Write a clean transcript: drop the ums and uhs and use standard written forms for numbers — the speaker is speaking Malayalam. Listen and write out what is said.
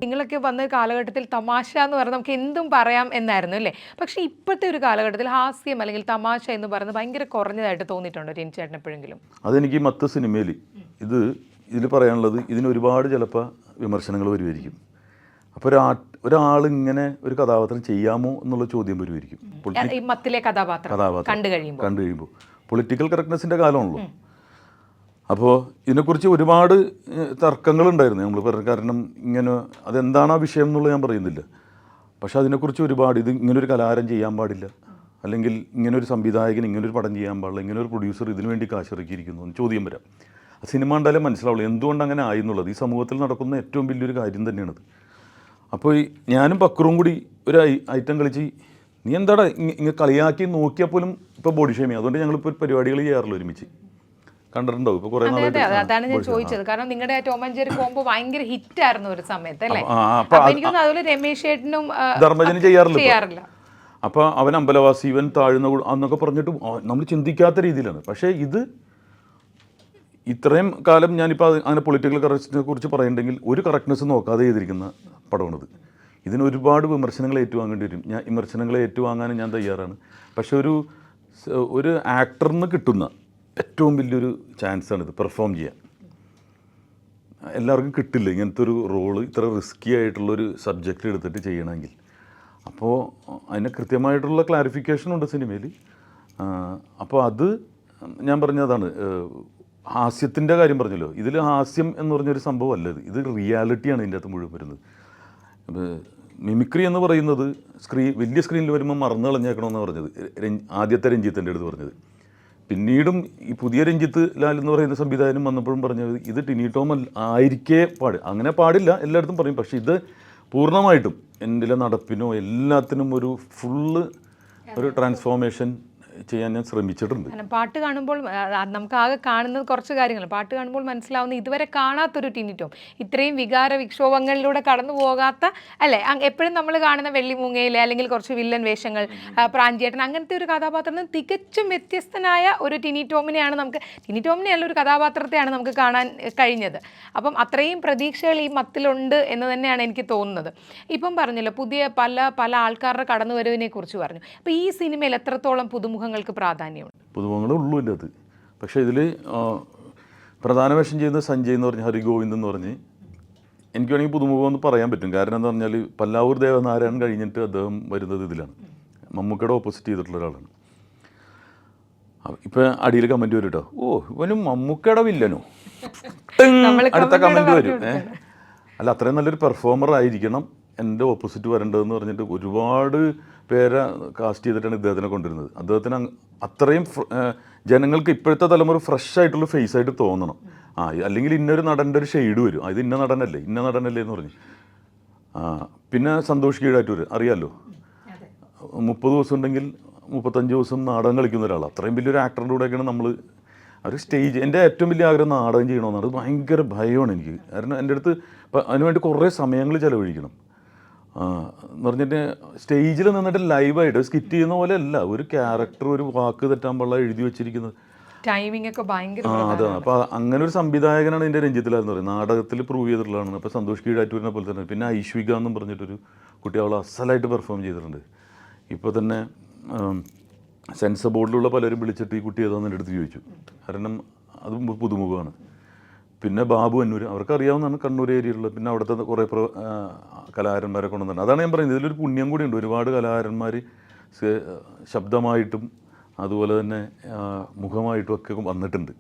നിങ്ങളൊക്കെ വന്ന കാലഘട്ടത്തിൽ തമാശ എന്ന് പറഞ്ഞാൽ നമുക്ക് എന്തും പറയാം എന്നായിരുന്നു അല്ലേ? പക്ഷേ ഇപ്പോഴത്തെ ഒരു കാലഘട്ടത്തിൽ ഹാസ്യം അല്ലെങ്കിൽ തമാശ എന്ന് പറയുന്നത് ഭയങ്കര കുറഞ്ഞതായിട്ട് തോന്നിയിട്ടുണ്ടോ ടിനിച്ചേട്ടൻ എപ്പോഴെങ്കിലും? അതെനിക്ക് മറ്റ് സിനിമയിൽ ഇതിൽ പറയാനുള്ളത്, ഇതിന് ഒരുപാട് ചിലപ്പോൾ വിമർശനങ്ങൾ വരുമായിരിക്കും. അപ്പോൾ ഒരാളിങ്ങനെ ഒരു കഥാപാത്രം ചെയ്യാമോ എന്നുള്ള ചോദ്യം വരുമായിരിക്കും. മത്തിലെ കഥാപാത്രം കണ്ടു കഴിയുമ്പോൾ പൊളിറ്റിക്കൽ കറക്റ്റ്നെസ്സിൻ്റെ കാലമാണല്ലോ. അപ്പോൾ ഇതിനെക്കുറിച്ച് ഒരുപാട് തർക്കങ്ങളുണ്ടായിരുന്നു നമ്മൾ പറഞ്ഞു. കാരണം ഇങ്ങനെ അതെന്താണ് ആ വിഷയം എന്നുള്ളത് ഞാൻ പറയുന്നില്ല. പക്ഷേ അതിനെക്കുറിച്ച് ഒരുപാട് ഇങ്ങനൊരു കലാകാരൻ ചെയ്യാൻ പാടില്ല, അല്ലെങ്കിൽ ഇങ്ങനൊരു സംവിധായകൻ ഇങ്ങനൊരു പടം ചെയ്യാൻ പാടില്ല, ഇങ്ങനൊരു പ്രൊഡ്യൂസർ ഇതിനു വേണ്ടി കാശിറക്കിയിരിക്കുന്നു എന്ന് ചോദ്യം വരാം. സിനിമ ഉണ്ടായാലും മനസ്സിലാവുള്ളൂ എന്തുകൊണ്ട് അങ്ങനെ ആയി എന്നുള്ളത്. ഈ സമൂഹത്തിൽ നടക്കുന്ന ഏറ്റവും വലിയൊരു കാര്യം തന്നെയാണത്. അപ്പോൾ ഞാനും പക്രും കൂടി ഒരു ഐറ്റം കളിച്ച് നീ എന്താടാ ഇങ്ങനെ കളിയാക്കി നോക്കിയാൽ പോലും ഇപ്പോൾ ബോഡി ഷേമിങ്. അതുകൊണ്ട് ഞങ്ങളിപ്പോൾ പരിപാടികൾ ചെയ്യാറില്ല ഒരുമിച്ച്. കണ്ടിട്ടുണ്ടോ ഇപ്പോൾ കുറേ നാളായിട്ട്? അതാണ് ഞാൻ ചോദിച്ചത്. കാരണം നിങ്ങളുടെ ടോം ആൻഡ് ജെറി കോംബോ ഭയങ്കര ഹിറ്റ് ആയിരുന്നു ഒരു സമയത്ത് അല്ലേ? എനിക്കൊന്നും അതുപോലെ രമേശ് ചേട്ടനും ധർമ്മജനും ചെയ്യാറില്ല. അപ്പോൾ അവൻ അമ്പലവാസി, ഇവൻ താഴ്ന്ന എന്നൊക്കെ പറഞ്ഞിട്ട് നമ്മൾ ചിന്തിക്കാത്ത രീതിയിലാണ്. പക്ഷേ ഇത് ഇത്രയും കാലം ഞാനിപ്പോൾ അങ്ങനെ പൊളിറ്റിക്കൽ കറക്റ്റ്നെസ്സിനെ കുറിച്ച് പറയുന്നുണ്ടെങ്കിൽ ഒരു കറക്റ്റ്നെസ് നോക്കാതെ ചെയ്തിരിക്കുന്ന പടമാണിത്. ഇതിന് ഒരുപാട് വിമർശനങ്ങൾ ഏറ്റുവാങ്ങേണ്ടി വരും. ഞാൻ വിമർശനങ്ങൾ ഏറ്റുവാങ്ങാനും ഞാൻ തയ്യാറാണ്. പക്ഷെ ഒരു ആക്ടറിന് കിട്ടുന്ന ഏറ്റവും വലിയൊരു ചാൻസാണിത് പെർഫോം ചെയ്യാൻ. എല്ലാവർക്കും കിട്ടില്ല ഇങ്ങനത്തെ ഒരു റോള്, ഇത്ര റിസ്ക്കി ആയിട്ടുള്ളൊരു സബ്ജക്റ്റ് എടുത്തിട്ട് ചെയ്യണമെങ്കിൽ. അപ്പോൾ അതിന് കൃത്യമായിട്ടുള്ള ക്ലാരിഫിക്കേഷനുണ്ട് സിനിമയിൽ. അപ്പോൾ അത് ഞാൻ പറഞ്ഞതാണ്. ഹാസ്യത്തിൻ്റെ കാര്യം പറഞ്ഞല്ലോ, ഇതിൽ ഹാസ്യം എന്ന് പറഞ്ഞൊരു സംഭവം അല്ല. ഇത് റിയാലിറ്റിയാണ് ഇതിൻ്റെ അകത്ത് മുഴുവൻ വരുന്നത്. മിമിക്രി എന്ന് പറയുന്നത് വലിയ സ്ക്രീനിൽ വരുമ്പോൾ മറന്നു കളഞ്ഞേക്കണമെന്ന് പറഞ്ഞത് ആദ്യത്തെ രഞ്ജിത്തിൻ്റെ അടുത്ത് പറഞ്ഞത്. പിന്നീടും ഈ പുതിയ രഞ്ജിത്ത് ലാൽ എന്ന് പറയുന്ന സംവിധായകനും വന്നപ്പോഴും പറഞ്ഞത് ഇത് ടിനി ടോം ആയിരിക്കേ അങ്ങനെ പാടില്ല എല്ലായിടത്തും പറയും. പക്ഷേ ഇത് പൂർണ്ണമായിട്ടും എൻ്റെ നടപ്പിനോ എല്ലാത്തിനും ഒരു ഫുള്ള് ഒരു ട്രാൻസ്ഫോർമേഷൻ ചെയ്യാൻ ഞാൻ ശ്രമിച്ചിട്ടുണ്ട്. പാട്ട് കാണുമ്പോൾ നമുക്ക് ആകെ കാണുന്നത് കുറച്ച് കാര്യങ്ങൾ. പാട്ട് കാണുമ്പോൾ മനസ്സിലാവുന്ന ഇതുവരെ കാണാത്തൊരു ടിനി ടോം, ഇത്രയും വികാര വിക്ഷോഭങ്ങളിലൂടെ കടന്നു പോകാത്ത അല്ലേ? എപ്പോഴും നമ്മൾ കാണുന്ന വെള്ളിമൂങ്ങയിലെ അല്ലെങ്കിൽ കുറച്ച് വില്ലൻ വേഷങ്ങൾ, പ്രാഞ്ചേട്ടൻ, അങ്ങനത്തെ ഒരു കഥാപാത്രത്തിന് തികച്ചും വ്യത്യസ്തനായ ഒരു ടിനി ടോമിനെ അല്ല ഒരു കഥാപാത്രത്തെയാണ് നമുക്ക് കാണാൻ കഴിഞ്ഞത്. അപ്പം അത്രയും പ്രതീക്ഷകൾ ഈ മത്തിലുണ്ട് എന്ന് തന്നെയാണ് എനിക്ക് തോന്നുന്നത്. ഇപ്പം പറഞ്ഞല്ലോ പുതിയ പല ആൾക്കാരുടെ കടന്നുവരവിനെ കുറിച്ച് പറഞ്ഞു. അപ്പോൾ ഈ സിനിമയിൽ എത്രത്തോളം പുതുമുഖങ്ങൾക്ക് പ്രാധാന്യമുണ്ട്? പുതുമുഖങ്ങളുള്ളൂ ഇതിൻ്റെ അത്. പക്ഷേ ഇതിൽ പ്രധാന വേഷം ചെയ്യുന്നത് സഞ്ജയ് എന്ന് പറഞ്ഞ്, ഹരിഗോവിന്ദ് എന്ന് പറഞ്ഞ്, എനിക്ക് വേണമെങ്കിൽ പുതുമുഖം എന്ന് പറയാൻ പറ്റും. കാരണം എന്താ പറഞ്ഞാൽ പല്ലാവൂർ ദേവനാരായണൻ കഴിഞ്ഞിട്ട് അദ്ദേഹം വരുന്നത് ഇതിലാണ്. മമ്മൂക്കയുടെ ഓപ്പോസിറ്റ് ചെയ്തിട്ടുള്ള ഒരാളാണ്. ഇപ്പം അടിയിൽ കമൻറ്റ് വരും കേട്ടോ, ഇവനും മമ്മൂക്കയുടെ വില്ലനോ, അടുത്ത കമൻറ്റ് വരും. അല്ല, അത്രയും നല്ലൊരു പെർഫോമർ ആയിരിക്കണം എൻ്റെ ഓപ്പോസിറ്റ് വരേണ്ടതെന്ന് പറഞ്ഞിട്ട് ഒരുപാട് പേരെ കാസ്റ്റ് ചെയ്തിട്ടാണ് ഇദ്ദേഹത്തിനെ കൊണ്ടുവരുന്നത്. അദ്ദേഹത്തിന് അത്രയും ജനങ്ങൾക്ക് ഇപ്പോഴത്തെ തലമുറ ഫ്രഷ് ആയിട്ടുള്ള ഫേസ് ആയിട്ട് തോന്നണം. അല്ലെങ്കിൽ ഇന്നൊരു നടൻ്റെ ഒരു ഷെയ്ഡ് വരും, ഇത് ഇന്ന നടനല്ലേ എന്ന് പറഞ്ഞ്. പിന്നെ സന്തോഷ് കീഴാറ്റൂർ അറിയാമല്ലോ, 30 ദിവസം ഉണ്ടെങ്കിൽ 35 ദിവസം നാടകം കളിക്കുന്ന ഒരാൾ. അത്രയും വലിയൊരു ആക്ടറിൻ്റെ കൂടെയൊക്കെയാണ് നമ്മൾ ഒരു സ്റ്റേജ്. എൻ്റെ ഏറ്റവും വലിയ ആഗ്രഹം നാടകം ചെയ്യണമെന്നാണ്. അത് ഭയങ്കര ഭയമാണ് എനിക്ക്. കാരണം എൻ്റെ അടുത്ത് അതിനുവേണ്ടി കുറേ സമയങ്ങൾ ചിലവഴിക്കണം എന്ന് പറഞ്ഞിട്ട് സ്റ്റേജിൽ നിന്നിട്ട് ലൈവായിട്ട് സ്കിറ്റ് ചെയ്യുന്ന പോലെ അല്ല, ഒരു ക്യാരക്ടർ ഒരു വാക്ക് തെറ്റാൻ പാടില്ല എഴുതി വെച്ചിരിക്കുന്നത്. ടൈമിംഗ് ഒക്കെ ഭയങ്കര അതാണ്. അപ്പോൾ അങ്ങനെ ഒരു സംവിധായകനാണ് എൻ്റെ രഞ്ജിത്തിലാന്ന് പറയുന്നത്. നാടകത്തിൽ പ്രൂവ് ചെയ്തിട്ടുള്ളതാണ്. അപ്പോൾ സന്തോഷ് കീഴാറ്റൂരിനെ പോലെ തന്നെ. പിന്നെ ഐശ്വിക എന്നും പറഞ്ഞിട്ടൊരു കുട്ടി, അവൾ അസലായിട്ട് പെർഫോം ചെയ്തിട്ടുണ്ട്. ഇപ്പോൾ തന്നെ സെൻസർ ബോർഡിലുള്ള പലരും വിളിച്ചിട്ട് ഈ കുട്ടി ഏതാണെന്ന് എൻ്റെ അടുത്ത് ചോദിച്ചു. കാരണം അതും പുതുമുഖമാണ്. പിന്നെ ബാബു അന്നൂർ, അവർക്ക് അറിയാവുന്നതാണ്, കണ്ണൂർ ഏരിയയിലുള്ള. പിന്നെ അവിടുത്തെ കുറേ കലാകാരന്മാരെ കൊണ്ടുവന്നിട്ടുണ്ട്. അതാണ് ഞാൻ പറയുന്നത്, ഇതിലൊരു പുണ്യം കൂടിയുണ്ട്. ഒരുപാട് കലാകാരന്മാർ ശബ്ദമായിട്ടും അതുപോലെ തന്നെ മുഖമായിട്ടും ഒക്കെ വന്നിട്ടുണ്ട്.